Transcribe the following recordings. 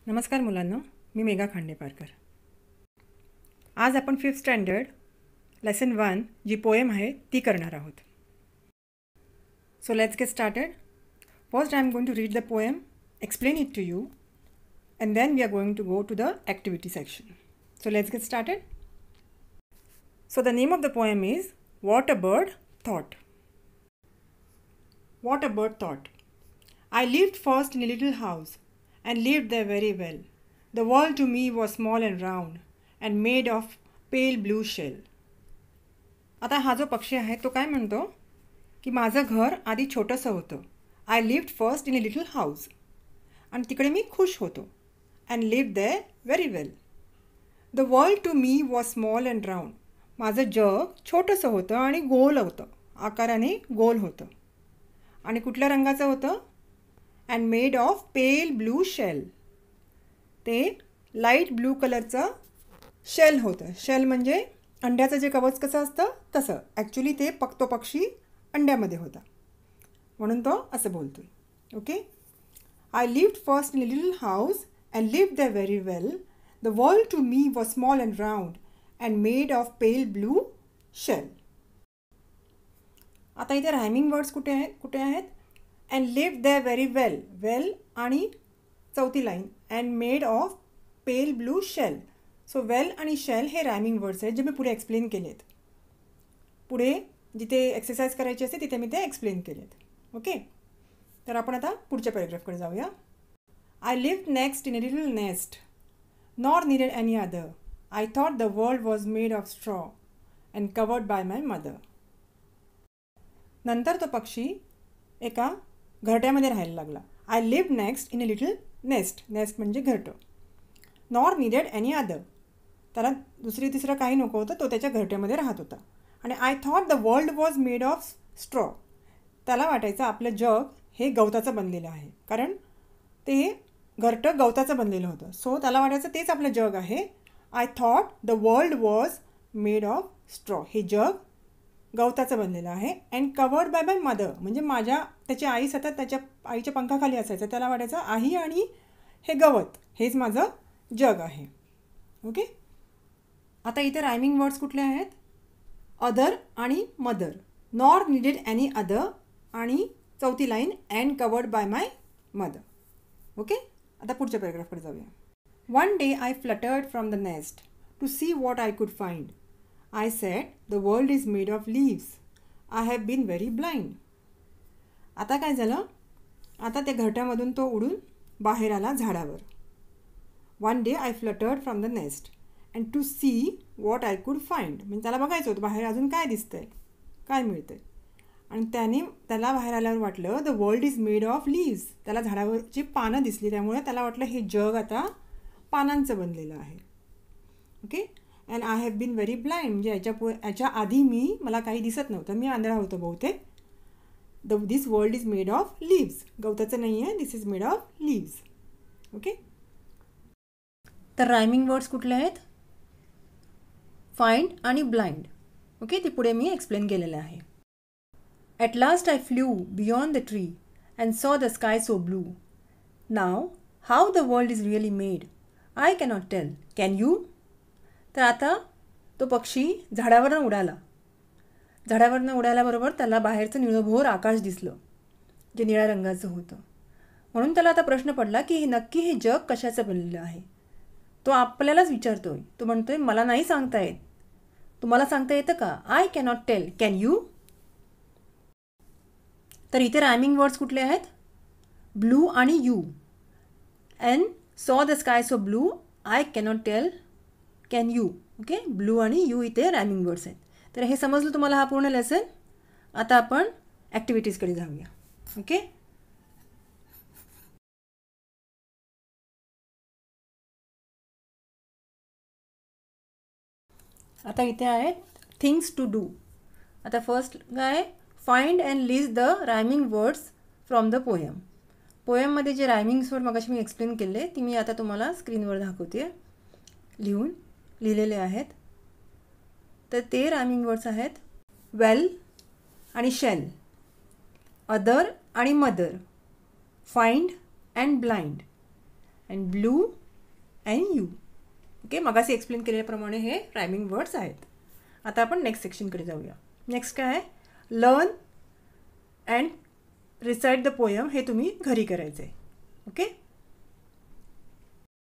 नमस्कार मुलांनो, मी मेघा खांडेपारकर. आज आपण 5th स्टँडर्ड लेसन 1 जी पोएम आहे ती करणार आहोत. So let's get started. First I am going to read the poem, explain it to you, and then we are going to go to the activity section. So let's get started. So the name of the poem is What a Bird Thought. What a bird thought. I lived first in a little house and lived there very well. The world to me was small and round and made of pale blue shell. आता हा जो पक्षी आहे तो काय म्हणतो की माझं घर आधी छोटंसं होतं. I lived first in a little house. आणि तिकडे मी खुश होतो. And lived there very well. The world to me was small and round. माझं जग छोटंसं होतं आणि गोल होतं, आकाराने गोल होतं. आणि कुठल्या रंगाचं होतं? And made of pale blue shell. ते लाईट ब्लू कलरचं शेल होतं. शेल म्हणजे अंड्याचं जे कवच कसं असतं तसं. ॲक्च्युली ते तो पक्षी अंड्यामध्ये होता, म्हणून तो असं बोलतोय. Okay. I lived first in a little house and lived there very well. The world to me was small and round and made of pale blue shell. आता इथे रायमिंग वर्ड्स कुठे आहेत? And lived there very well. Well आणि चौथी line and made of pale blue shell. So well आणि shell हे rhyming words आहेत जे मी पुढे एक्सप्लेन केलेत. पुढे जिथे एक्सरसाइज करायची असते तिथे मी ते एक्सप्लेन केलेत. ओके. तर आपण आता पुढच्या पॅराग्राफकडे जाऊया. I lived next in a little nest, nor needed any other. I thought the world was made of straw and covered by my mother. नंतर तो पक्षी एका घरट्यामध्ये राहायला लागला. I lived next in a little nest. Nest म्हणजे घरटं. Nor needed any other. त्याला तिसरं काही नको होतं, तो त्याच्या घरट्यामध्ये राहत होता. आणि I thought the world was made of straw. त्याला वाटायचं आपलं जग हे गवताचं बनलेलं आहे, कारण ते घरटं गवताचं बनलेलं होतं. सो त्याला वाटायचं तेच आपलं जग आहे. I thought the world was made of straw. हे जग गवताचं बनलेलं आहे. And covered by my mother. म्हणजे त्याची आई सतत त्याच्या आईच्या पंखाखाली असायचं. त्याला वाटायचं आई आणि हे गवत हेच माझं जग आहे. ओके. आता इथे रायमिंग वर्ड्स कुठले आहेत? अदर आणि mother. Nor needed any other आणि चौथी line and covered by my mother. Okay. आता पुढच्या पॅराग्राफकडे जाऊया. One day I fluttered from the nest to see what I could find. I said the world is made of leaves. I have been very blind. आता काय झालं? आता त्या घरट्यामधून तो उडून बाहेर आला झाडावर. One day I fluttered from the nest and to see what I could find. म्हणजे त्याला बघायचं होतं बाहेर अजून काय दिसतंय, काय मिळतंय. आणि त्याला बाहेर आल्यावर वाटलं the world is made of leaves. त्याला झाडावरची पानं दिसली, त्यामुळे त्याला वाटलं हे जग आता पानांचं बनलेलं आहे. Okay. And I have been very blind. म्हणजे याच्या आधी मला काही दिसत नव्हतं, मी आंधळा होतो बहुतेक. This world is made of leaves. गवताचं नाही आहे, this is made of leaves. Okay. तर रायमिंग वर्ड्स कुठले आहेत? फाइंड आणि ब्लाइंड. ओके. ते पुढे मी एक्सप्लेन केलेलं आहे. At last I flew beyond the tree and saw the sky so blue. Now, how the world is really made, I cannot tell. Can you? तर आता तो पक्षी झाडावरनं उडाला. झाडावरनं उडाल्याबरोबर त्याला बाहेरचं निळभोर आकाश दिसलं, जे निळ्या रंगाचं होतं. म्हणून त्याला आता प्रश्न पडला की नक्की हे जग कशाचं बनलेलं आहे. तो आपल्यालाच विचारतोय. तो म्हणतोय मला नाही सांगता येत. तुम्हाला सांगता येतं का? I cannot tell. Can you? तर इथे रायमिंग वर्ड्स कुठले आहेत? ब्लू आणि you. And saw the sky so blue. I cannot tell. Can you? Okay. Blue आणि यू इथे रायमिंग वर्ड्स आहेत. तर हे समजलं तुम्हाला हा पूर्ण लेसन. आता आपण ॲक्टिव्हिटीजकडे जाऊया. ओके. आता इथे आहेत थिंग्स टू डू. आता फर्स्ट काय? Find and list the rhyming words from the poem. पोएममध्ये जे रायमिंग्स वर्ड मगाशी मी एक्सप्लेन केले ती मी आता तुम्हाला स्क्रीनवर दाखवते. लिहिलेले आहेत. तर ते रायमिंग वर्ड्स आहेत वेल आणि शेल, अदर आणि mother, find and blind, and blue and you. Okay, मगाशी एक्सप्लेन केल्याप्रमाणे हे रायमिंग वर्ड्स आहेत. आता आपण नेक्स्ट सेक्शनकडे जाऊया. नेक्स्ट काय आहे, learn and recite the poem. हे तुम्ही घरी करायचं आहे. ओके.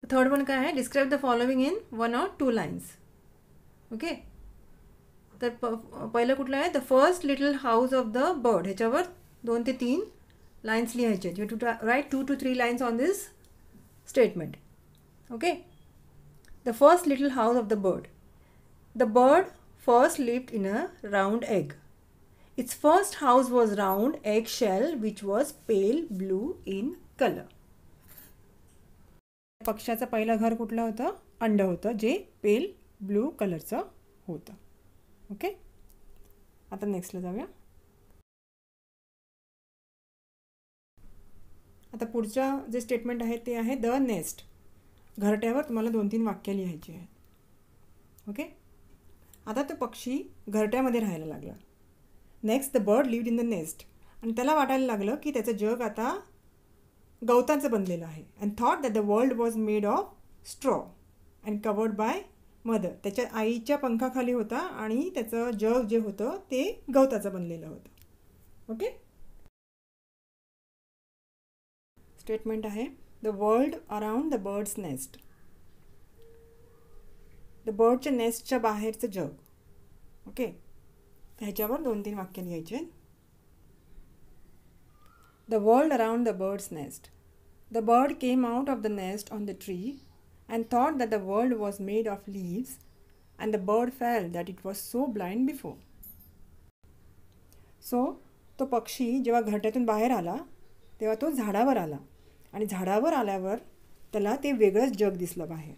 थर्ड वन काय आहे, describe the following in 1 or 2 lines. Okay. तर पहिलं कुठलं आहे, the first little house of the bird. ह्याच्यावर 2 ते 3 लाईन्स लिहायचे. You to write 2 to 3 lines on this statement. Okay. The first little house of the bird. The bird first lived in a round egg. Its first house was round egg shell which was pale blue in color. पक्ष्याचं पहिलं घर कुठलं होतं, अंड होतं जे pale blue कलरचं होतं. Okay. आता नेक्स्टला जाऊया. आता पुढच्या जे स्टेटमेंट आहे ते आहे द नेस्ट. घरट्यावर तुम्हाला 2-3 वाक्य लिहायची आहेत. ओके. आता तो पक्षी घरट्यामध्ये राहायला लागला. Next the bird lived in the nest. आणि त्याला वाटायला लागलं की त्याचं जग आता गवताचं बनलेलं आहे. And thought that the world was made of straw and covered by mother. त्याच्या आईच्या पंखाखाली होता आणि त्याचं जग जे होतं ते गवताचं बनलेलं होतं. ओके. स्टेटमेंट आहे the world around the bird's nest. The बर्डच्या नेस्टच्या बाहेरचं जग. ओके. ह्याच्यावर 2-3 वाक्य लिहायचे. The world around the bird's nest. The bird came out of the nest on the tree and thought that the world was made of leaves and the bird felt that it was so blind before. So तो पक्षी जेव्हा घरट्यातून बाहेर आला तेव्हा तो झाडावर आला आणि झाडावर आल्यावर त्याला ते वेगळंच जग दिसलं बाहेर.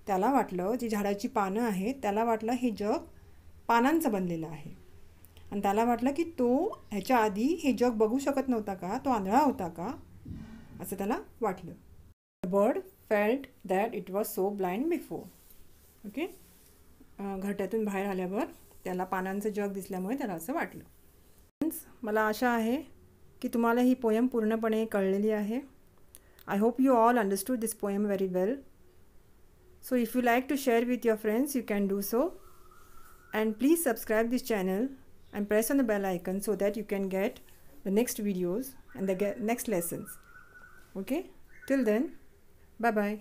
त्याला वाटलं जी झाडाची पानं आहेत त्याला वाटलं हे जग पानांचं बनलेलं आहे. आणि त्याला वाटलं की तो ह्याच्या आधी हे जग बघू शकत नव्हता का, तो आंधळा होता का, असं त्याला वाटलं. The bird felt that it was so blind before. Okay. घरट्यातून बाहेर आल्यावर त्याला पानांचं जग दिसल्यामुळे त्याला असं वाटलं. फ्रेंड्स, मला आशा आहे की तुम्हाला ही पोयम पूर्णपणे कळलेली आहे. I hope you all understood this poem very well. So if you like to share with your friends, you can do so. And please subscribe this channel and press on the bell icon so that you can get the next videos and the next lessons. Okay? Till then, bye-bye.